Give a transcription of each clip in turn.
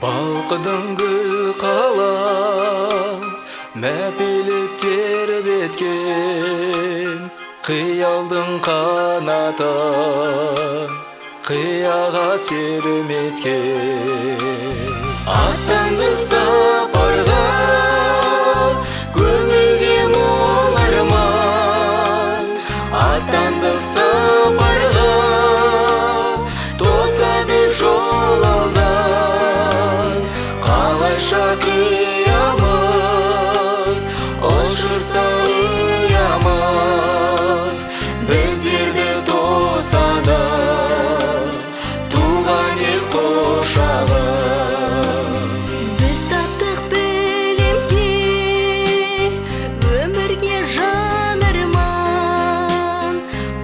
Balqıdan gül qala мәпелеп тербеткен қиялдың қанатын қияға серметкен аттандың сапарға көңілге мол арман аттандың сапарға тосады жол алдан қалайша қиямыз ұшырса ұямыз біздерді тосады туған ел құшағы. Біз таптық білімге өмірге жан арман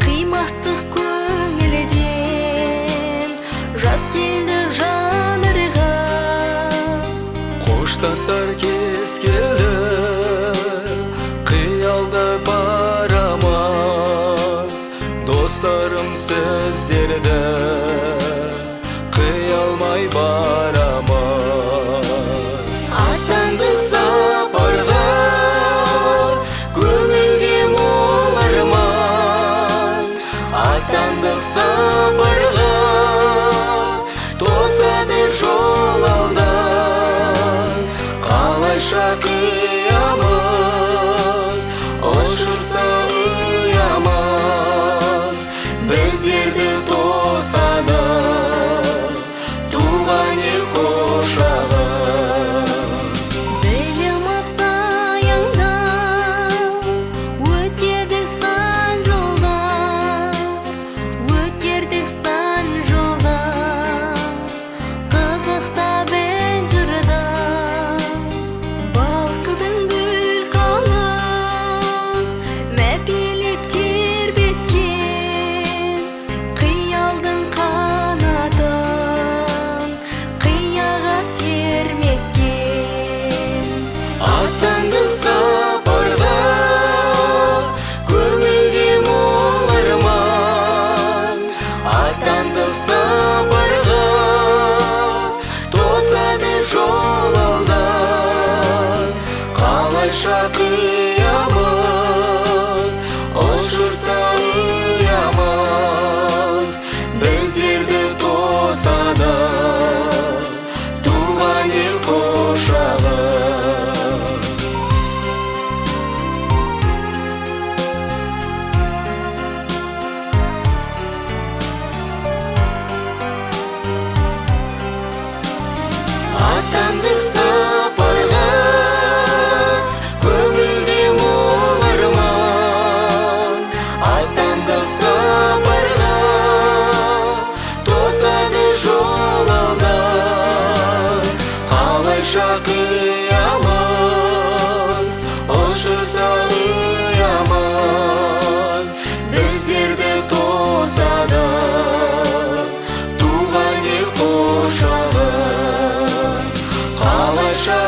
қимастық көңілден жас келді жанырға Қоштасар кез келді қиялда барамыз достарым сіздерді қия алмай барамыз. Аттандық сапарға көңілге мол арман аттандық сапарға тосады жол алдан қалайша қиямыз ұшырса ұямыз біздерді тосады туған ел құшағы. білім аяңда өтердік сан жолдан өтердік сан жолдан қызықта бен жырда балқыдың гүл қала мәпелеп тербеткен қиялдың қанатын қияға серметкен Аттандық сапарға көңілге мол арман аттандық сапарға тосады жол алдан қалайша қиямыз ұшырса ұямыз біздерді тосады туған ел құшағы. Аттандық сапарға көңілге мол арман аттандық сапарға тосады жол алдан қалайша қиямыз ұшырса ұямыз біздерді тосады туған ел құшағы қалайша